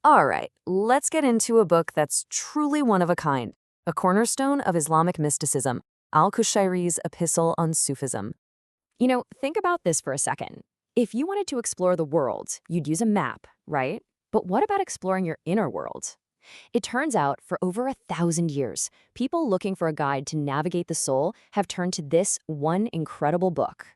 All right, let's get into a book that's truly one of a kind, a cornerstone of Islamic mysticism, al-Qushayriyya's Epistle on Sufism. Think about this for a second. If you wanted to explore the world, you'd use a map, right? But what about exploring your inner world? It turns out, for over 1,000 years, people looking for a guide to navigate the soul have turned to this one incredible book.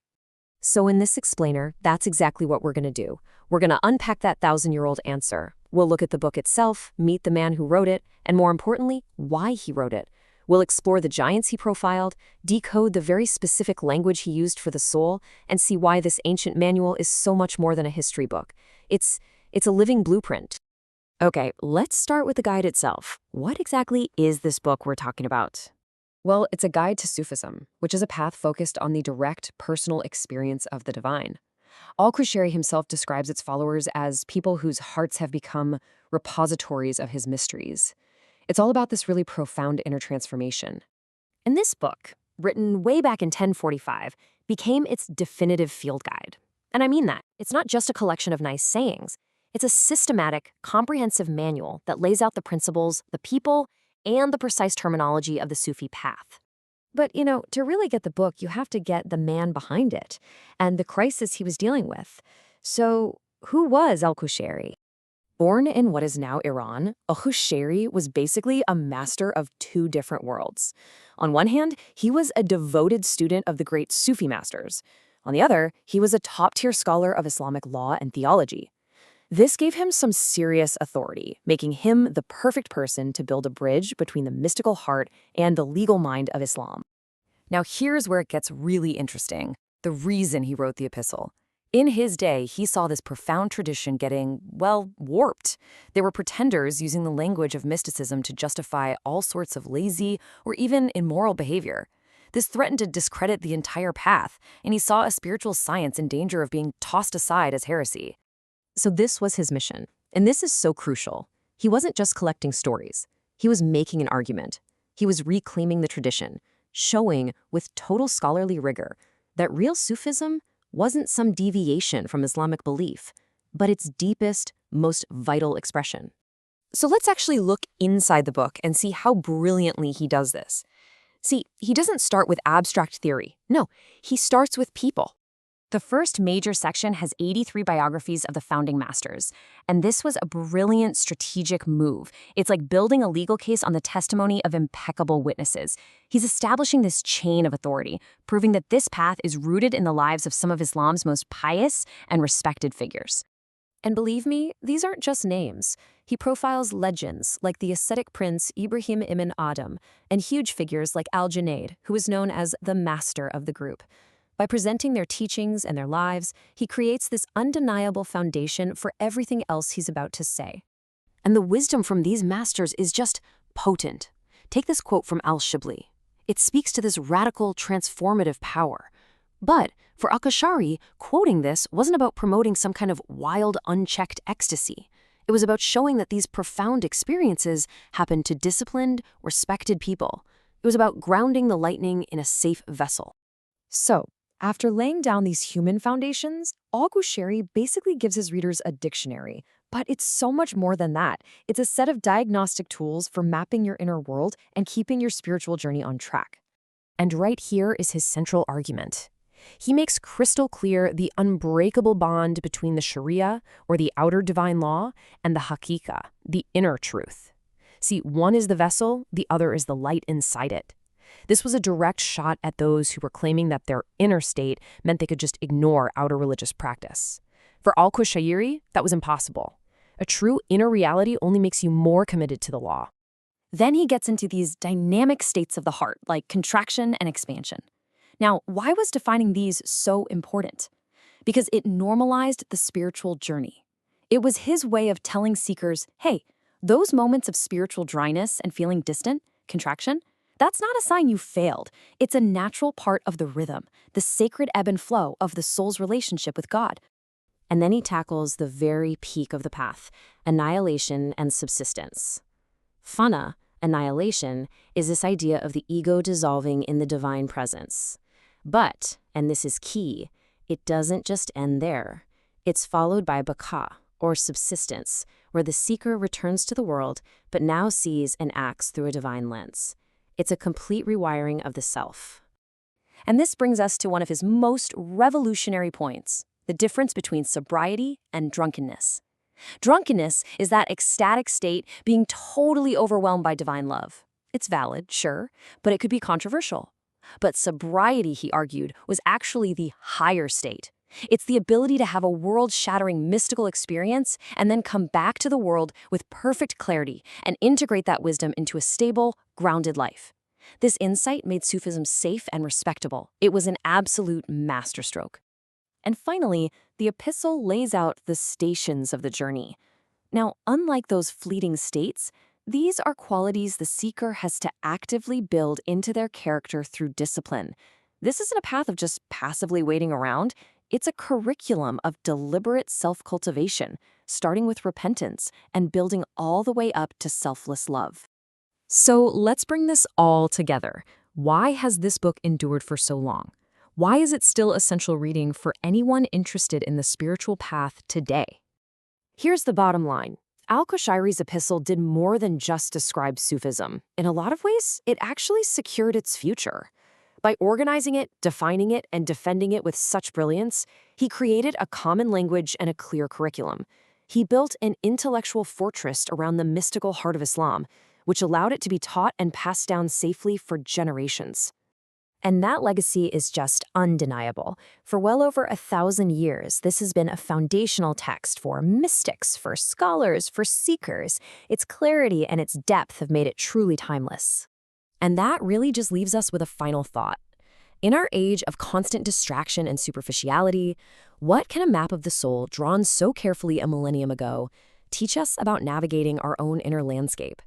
So in this explainer, that's exactly what we're going to do. We're going to unpack that 1,000-year-old answer. We'll look at the book itself, meet the man who wrote it, and more importantly, why he wrote it. We'll explore the giants he profiled, decode the very specific language he used for the soul, and see why this ancient manual is so much more than a history book. It's a living blueprint. Okay, let's start with the guide itself. What exactly is this book we're talking about? Well, it's a guide to Sufism, which is a path focused on the direct, personal experience of the divine. Al-Qushayriyya himself describes its followers as people whose hearts have become repositories of his mysteries. It's all about this really profound inner transformation. And this book, written way back in 1045, became its definitive field guide. And I mean that. It's not just a collection of nice sayings. It's a systematic, comprehensive manual that lays out the principles, the people, and the precise terminology of the Sufi path. But, to really get the book, you have to get the man behind it and the crisis he was dealing with. So, who was al-Qushayriyya? Born in what is now Iran, al-Qushayriyya was basically a master of two different worlds. On one hand, he was a devoted student of the great Sufi masters. On the other, he was a top-tier scholar of Islamic law and theology. This gave him some serious authority, making him the perfect person to build a bridge between the mystical heart and the legal mind of Islam. Now here's where it gets really interesting, the reason he wrote the epistle. In his day, he saw this profound tradition getting, warped. There were pretenders using the language of mysticism to justify all sorts of lazy or even immoral behavior. This threatened to discredit the entire path, and he saw a spiritual science in danger of being tossed aside as heresy. So this was his mission, and this is so crucial. He wasn't just collecting stories. He was making an argument. He was reclaiming the tradition, showing with total scholarly rigor that real Sufism wasn't some deviation from Islamic belief, but its deepest, most vital expression. So let's actually look inside the book and see how brilliantly he does this. See, he doesn't start with abstract theory. No, he starts with people. The first major section has 83 biographies of the founding masters, and this was a brilliant strategic move. It's like building a legal case on the testimony of impeccable witnesses. He's establishing this chain of authority, proving that this path is rooted in the lives of some of Islam's most pious and respected figures. And believe me, these aren't just names. He profiles legends like the ascetic prince Ibrahim ibn Adam and huge figures like Al-Junayd, who is known as the master of the group. By presenting their teachings and their lives, he creates this undeniable foundation for everything else he's about to say. And the wisdom from these masters is just potent. Take this quote from Al-Shibli. It speaks to this radical, transformative power. But for al-Qushayriyya, quoting this wasn't about promoting some kind of wild, unchecked ecstasy. It was about showing that these profound experiences happened to disciplined, respected people. It was about grounding the lightning in a safe vessel. So, after laying down these human foundations, al-Qushayriyya basically gives his readers a dictionary. But it's so much more than that. It's a set of diagnostic tools for mapping your inner world and keeping your spiritual journey on track. And right here is his central argument. He makes crystal clear the unbreakable bond between the Sharia, or the outer divine law, and the Haqiqa, the inner truth. See, one is the vessel, the other is the light inside it. This was a direct shot at those who were claiming that their inner state meant they could just ignore outer religious practice. For al-Qushayriyya, that was impossible. A true inner reality only makes you more committed to the law. Then he gets into these dynamic states of the heart, like contraction and expansion. Now, why was defining these so important? Because it normalized the spiritual journey. It was his way of telling seekers, hey, those moments of spiritual dryness and feeling distant, contraction, that's not a sign you failed. It's a natural part of the rhythm, the sacred ebb and flow of the soul's relationship with God. And then he tackles the very peak of the path, annihilation and subsistence. Fana, annihilation, is this idea of the ego dissolving in the divine presence. But, and this is key, it doesn't just end there. It's followed by baka, or subsistence, where the seeker returns to the world but now sees and acts through a divine lens. It's a complete rewiring of the self. And this brings us to one of his most revolutionary points, the difference between sobriety and drunkenness. Drunkenness is that ecstatic state being totally overwhelmed by divine love. It's valid, sure, but it could be controversial. But sobriety, he argued, was actually the higher state. It's the ability to have a world-shattering mystical experience and then come back to the world with perfect clarity and integrate that wisdom into a stable, grounded life. This insight made Sufism safe and respectable. It was an absolute masterstroke. And finally, the epistle lays out the stations of the journey. Now, unlike those fleeting states, these are qualities the seeker has to actively build into their character through discipline. This isn't a path of just passively waiting around. It's a curriculum of deliberate self-cultivation, starting with repentance and building all the way up to selfless love. So let's bring this all together. Why has this book endured for so long? Why is it still essential reading for anyone interested in the spiritual path today? Here's the bottom line. Al-Qushayri's epistle did more than just describe Sufism. In a lot of ways, it actually secured its future. By organizing it, defining it, and defending it with such brilliance, he created a common language and a clear curriculum. He built an intellectual fortress around the mystical heart of Islam, which allowed it to be taught and passed down safely for generations. And that legacy is just undeniable. For well over 1,000 years, this has been a foundational text for mystics, for scholars, for seekers. Its clarity and its depth have made it truly timeless. And that really just leaves us with a final thought. In our age of constant distraction and superficiality, what can a map of the soul drawn so carefully a millennium ago teach us about navigating our own inner landscape?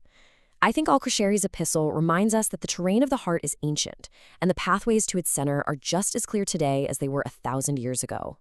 I think Al-Qushayri's epistle reminds us that the terrain of the heart is ancient, and the pathways to its center are just as clear today as they were 1,000 years ago.